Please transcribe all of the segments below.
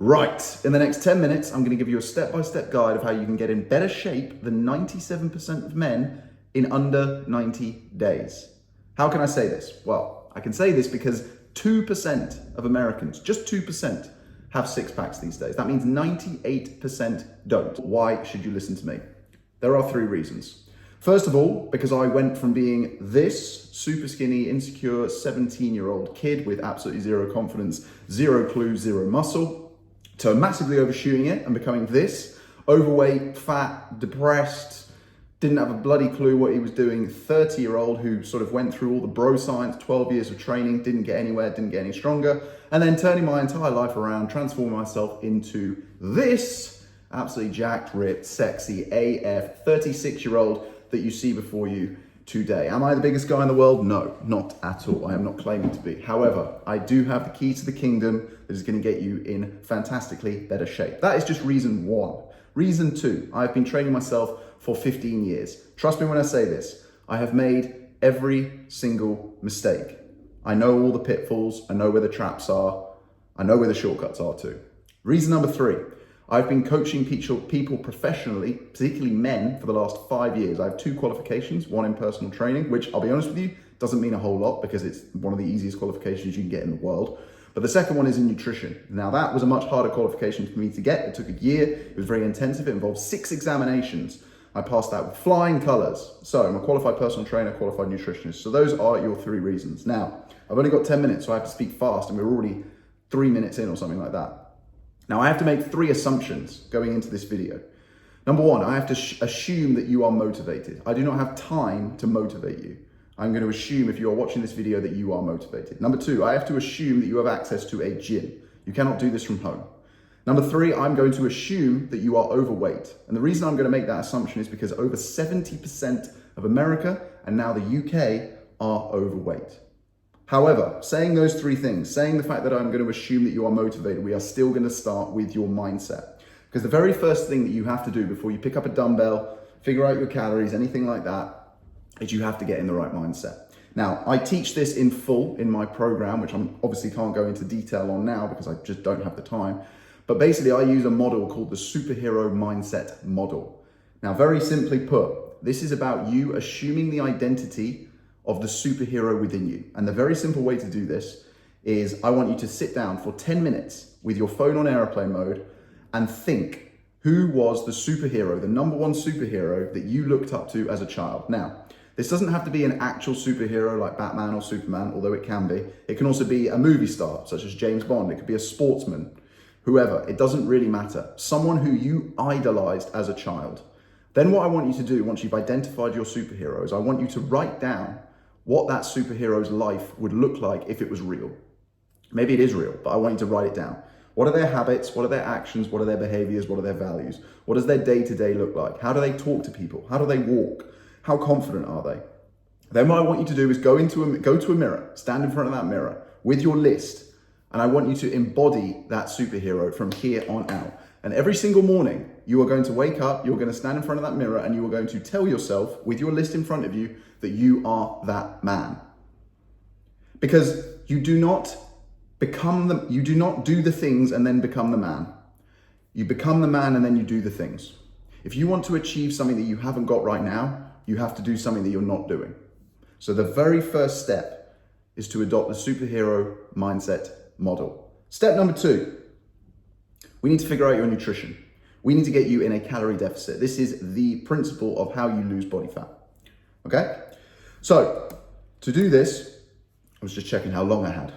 Right, in the next 10 minutes, I'm gonna give you a step-by-step guide of how you can get in better shape than 97% of men in under 90 days. How can I say this? Well, I can say this because 2% of Americans, just 2%, have six packs these days. That means 98% don't. Why should you listen to me? There are three reasons. First of all, because I went from being this super skinny, insecure 17-year-old kid with absolutely zero confidence, zero clue, zero muscle, to massively overshooting it and becoming this overweight, fat, depressed, didn't have a bloody clue what he was doing 30-year-old who sort of went through all the bro science, 12 years of training, didn't get anywhere, didn't get any stronger, and then turning my entire life around, transforming myself into this absolutely jacked, ripped, sexy AF 36-year-old that you see before you today. Am I the biggest guy in the world? No, not at all. I am not claiming to be. However, I do have the key to the kingdom that is going to get you in fantastically better shape. That is just reason one. Reason two, I've been training myself for 15 years. Trust me when I say this, I have made every single mistake. I know all the pitfalls, I know where the traps are, I know where the shortcuts are too. Reason number three, I've been coaching people professionally, particularly men, for the last 5 years. I have two qualifications, one in personal training, which I'll be honest with you, doesn't mean a whole lot because it's one of the easiest qualifications you can get in the world. But the second one is in nutrition. Now that was a much harder qualification for me to get. It took a year, it was very intensive, it involved 6 examinations. I passed that with flying colors. So I'm a qualified personal trainer, qualified nutritionist. So those are your three reasons. Now, I've only got 10 minutes, so I have to speak fast and we're already 3 minutes in or something like that. Now I have to make 3 assumptions going into this video. Number one, I have to assume that you are motivated. I do not have time to motivate you. I'm going to assume if you are watching this video that you are motivated. Number two, I have to assume that you have access to a gym. You cannot do this from home. Number three, I'm going to assume that you are overweight. And the reason I'm going to make that assumption is because over 70% of America and now the UK are overweight. However, saying those three things, saying the fact that I'm going to assume that you are motivated, we are still going to start with your mindset. Because the very first thing that you have to do before you pick up a dumbbell, figure out your calories, anything like that, is you have to get in the right mindset. Now, I teach this in full in my program, which I obviously can't go into detail on now because I just don't have the time. But basically, I use a model called the superhero mindset model. Now, very simply put, this is about you assuming the identity of the superhero within you. And the very simple way to do this is I want you to sit down for 10 minutes with your phone on airplane mode and think, who was the superhero, the number one superhero that you looked up to as a child? Now, this doesn't have to be an actual superhero like Batman or Superman, although it can be. It can also be a movie star, such as James Bond. It could be a sportsman, whoever. It doesn't really matter. Someone who you idolized as a child. Then what I want you to do, once you've identified your superheroes, I want you to write down what that superhero's life would look like if it was real. Maybe it is real, but I want you to write it down. What are their habits? What are their actions? What are their behaviors? What are their values? What does their day-to-day look like? How do they talk to people? How do they walk? How confident are they? Then what I want you to do is go to a mirror, stand in front of that mirror with your list, and I want you to embody that superhero from here on out. And every single morning, you are going to wake up, you're going to stand in front of that mirror, and you are going to tell yourself, with your list in front of you, that you are that man. Because you do not do the things and then become the man. You become the man and then you do the things. If you want to achieve something that you haven't got right now, you have to do something that you're not doing. So the very first step is to adopt the superhero mindset model. Step number 2, we need to figure out your nutrition. We need to get you in a calorie deficit. This is the principle of how you lose body fat. Okay? So to do this, I was just checking how long I had.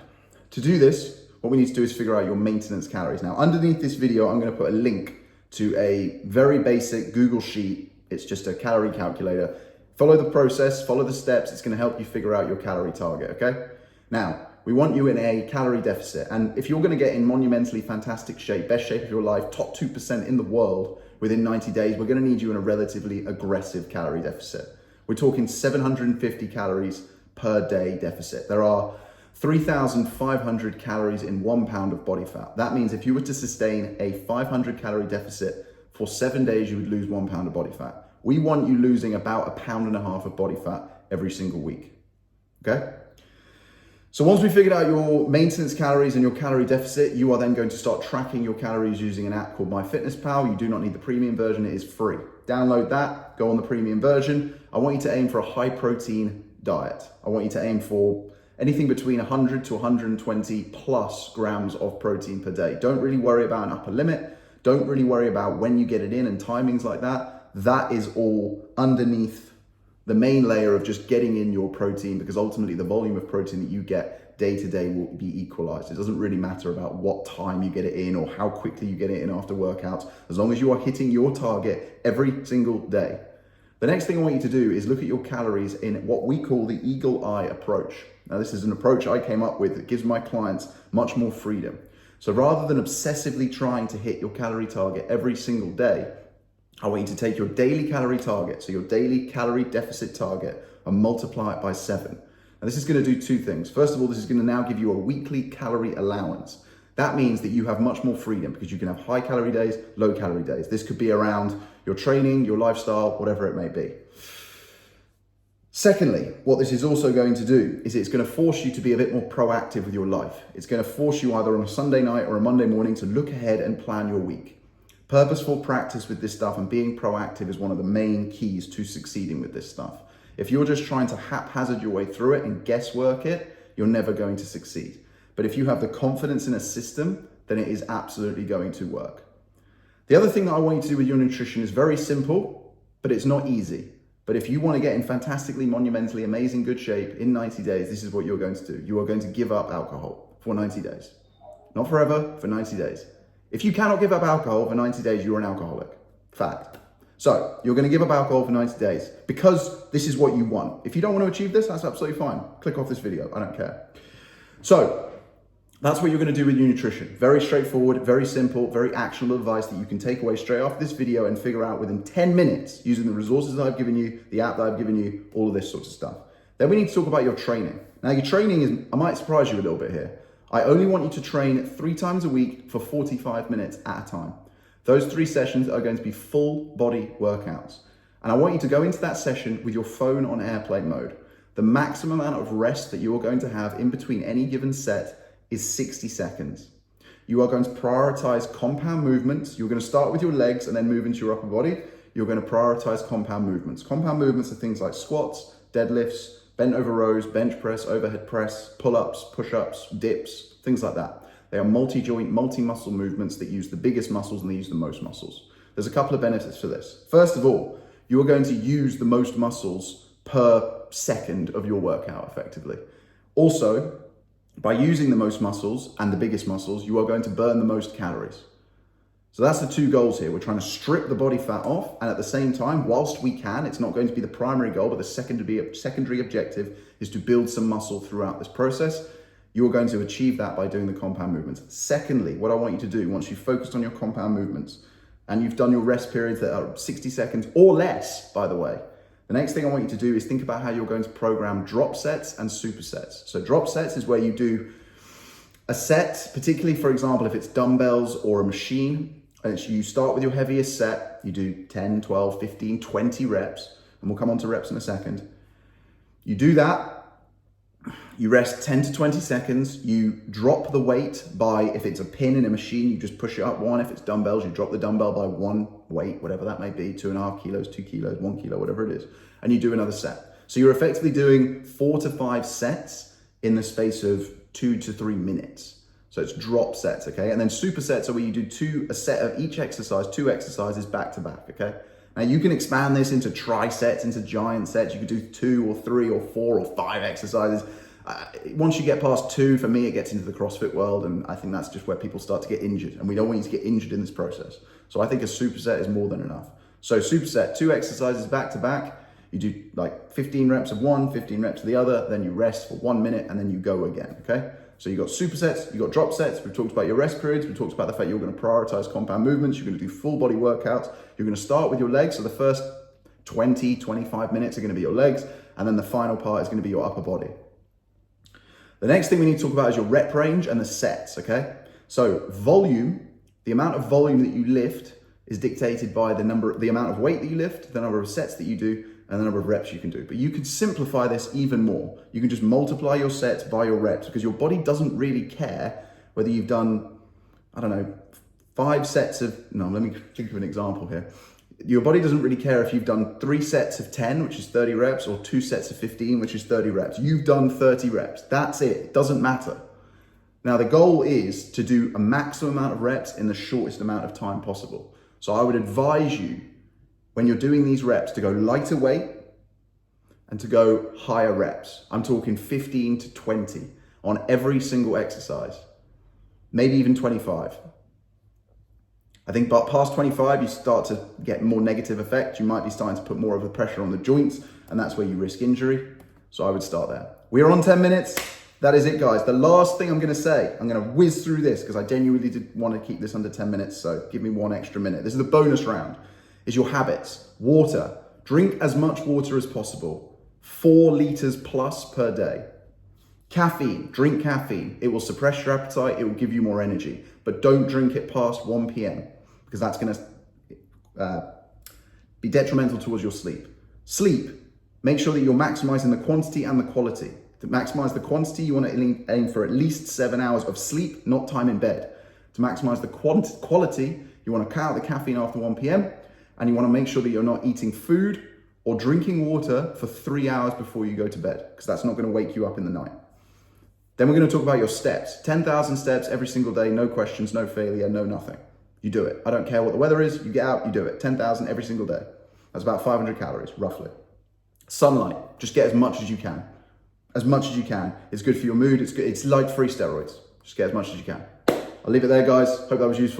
To do this, what we need to do is figure out your maintenance calories. Now, underneath this video, I'm going to put a link to a very basic Google sheet. It's just a calorie calculator. Follow the process, follow the steps. It's going to help you figure out your calorie target, okay? Now, we want you in a calorie deficit. And if you're going to get in monumentally fantastic shape, best shape of your life, top 2% in the world within 90 days, we're going to need you in a relatively aggressive calorie deficit. We're talking 750 calories per day deficit. There are 3,500 calories in 1 pound of body fat. That means if you were to sustain a 500 calorie deficit for 7 days, you would lose 1 pound of body fat. We want you losing about 1.5 pounds of body fat every single week, okay? So once we figured out your maintenance calories and your calorie deficit, you are then going to start tracking your calories using an app called MyFitnessPal. You do not need the premium version, it is free. Download that, go on the premium version. I want you to aim for a high protein diet. I want you to aim for anything between 100 to 120 plus grams of protein per day. Don't really worry about an upper limit. Don't really worry about when you get it in and timings like that. That is all underneath the main layer of just getting in your protein, because ultimately the volume of protein that you get day to day will be equalized. It doesn't really matter about what time you get it in or how quickly you get it in after workouts, as long as you are hitting your target every single day. The next thing I want you to do is look at your calories in what we call the eagle eye approach. Now, this is an approach I came up with that gives my clients much more freedom. So rather than obsessively trying to hit your calorie target every single day, I want you to take your daily calorie target, so your daily calorie deficit target, and multiply it by 7. Now, this is going to do two things. First of all, this is going to now give you a weekly calorie allowance. That means that you have much more freedom because you can have high calorie days, low calorie days. This could be around your training, your lifestyle, whatever it may be. Secondly, what this is also going to do is it's going to force you to be a bit more proactive with your life. It's going to force you either on a Sunday night or a Monday morning to look ahead and plan your week. Purposeful practice with this stuff and being proactive is one of the main keys to succeeding with this stuff. If you're just trying to haphazard your way through it and guesswork it, you're never going to succeed. But if you have the confidence in a system, then it is absolutely going to work. The other thing that I want you to do with your nutrition is very simple, but it's not easy. But if you want to get in fantastically, monumentally, amazing good shape in 90 days, this is what you're going to do. You are going to give up alcohol for 90 days. Not forever, for 90 days. If you cannot give up alcohol for 90 days, you're an alcoholic. Fact. So you're going to give up alcohol for 90 days because this is what you want. If you don't want to achieve this, that's absolutely fine. Click off this video. I don't care. So that's what you're going to do with your nutrition. Very straightforward, very simple, very actionable advice that you can take away straight after this video and figure out within 10 minutes using the resources that I've given you, the app that I've given you, all of this sort of stuff. Then we need to talk about your training. Now, your training is, I might surprise you a little bit here. I only want you to train 3 times a week for 45 minutes at a time. Those 3 sessions are going to be full body workouts. And I want you to go into that session with your phone on airplane mode. The maximum amount of rest that you are going to have in between any given set is 60 seconds. You are going to prioritize compound movements. You're going to start with your legs and then move into your upper body. You're going to prioritize compound movements. Compound movements are things like squats, deadlifts, bent over rows, bench press, overhead press, pull-ups, push-ups, dips, things like that. They are multi-joint, multi-muscle movements that use the biggest muscles and they use the most muscles. There's a couple of benefits for this. First of all, you are going to use the most muscles per second of your workout effectively. Also, by using the most muscles and the biggest muscles, you are going to burn the most calories. So that's the 2 goals here. We're trying to strip the body fat off, and at the same time, whilst we can, it's not going to be the primary goal, but the secondary objective is to build some muscle throughout this process. You are going to achieve that by doing the compound movements. Secondly, what I want you to do, once you've focused on your compound movements, and you've done your rest periods that are 60 seconds or less, by the way, the next thing I want you to do is think about how you're going to program drop sets and supersets. So drop sets is where you do a set, particularly, for example, if it's dumbbells or a machine. You start with your heaviest set, you do 10, 12, 15, 20 reps, and we'll come on to reps in a second. You do that, you rest 10 to 20 seconds, you drop the weight by, if it's a pin in a machine, you just push it up 1. If it's dumbbells, you drop the dumbbell by 1 weight, whatever that may be, 2.5 kilos, 2 kilos, 1 kilo, whatever it is, and you do another set. So you're effectively doing 4 to 5 sets in the space of 2 to 3 minutes. So it's drop sets, okay? And then supersets are where you do a set of each exercise, 2 exercises back to back, okay? Now you can expand this into trisets, into giant sets. You could do 2 or 3 or 4 or 5 exercises. Once you get past 2, for me, it gets into the CrossFit world, and I think that's just where people start to get injured, and we don't want you to get injured in this process. So I think a superset is more than enough. So superset, 2 exercises back to back. You do like 15 reps of one, 15 reps of the other, then you rest for 1 minute, and then you go again, okay? So you've got supersets, you've got drop sets. We've talked about your rest periods. We've talked about the fact you're going to prioritize compound movements. You're going to do full body workouts. You're going to start with your legs. So the first 20, 25 minutes are going to be your legs. And then the final part is going to be your upper body. The next thing we need to talk about is your rep range and the sets, okay? So volume, the amount of volume that you lift is dictated by the amount of weight that you lift, the number of sets that you do, and the number of reps you can do. But you can simplify this even more. You can just multiply your sets by your reps, because your body doesn't really care whether you've done, I don't know, 5 sets of, no, let me think of an example here. Your body doesn't really care if you've done 3 sets of 10, which is 30 reps, or 2 sets of 15, which is 30 reps. You've done 30 reps. That's it. It doesn't matter. Now, the goal is to do a maximum amount of reps in the shortest amount of time possible. So I would advise you, when you're doing these reps, to go lighter weight and to go higher reps. I'm talking 15 to 20 on every single exercise, maybe even 25. I think but past 25, you start to get more negative effects. You might be starting to put more of the pressure on the joints, and that's where you risk injury. So I would start there. We are on 10 minutes. That is it, guys. The last thing I'm gonna say, I'm gonna whiz through this because I genuinely did want to keep this under 10 minutes, so give me 1 extra minute. This is the bonus round, is your habits. Water. Drink as much water as possible. 4 liters plus per day. Caffeine. Drink caffeine. It will suppress your appetite. It will give you more energy. But don't drink it past 1 p.m. because that's going to be detrimental towards your sleep. Sleep. Make sure that you're maximizing the quantity and the quality. To maximize the quantity, you want to aim for at least 7 hours of sleep, not time in bed. To maximize the quality, you want to cut out the caffeine after 1 p.m. and you want to make sure that you're not eating food or drinking water for 3 hours before you go to bed, because that's not going to wake you up in the night. Then we're going to talk about your steps. 10,000 steps every single day, no questions, no failure, no nothing. You do it. I don't care what the weather is, you get out, you do it. 10,000 every single day. That's about 500 calories, roughly. Sunlight, just get as much as you can. As much as you can. It's good for your mood, it's good. It's like free steroids. Just get as much as you can. I'll leave it there, guys. Hope that was useful.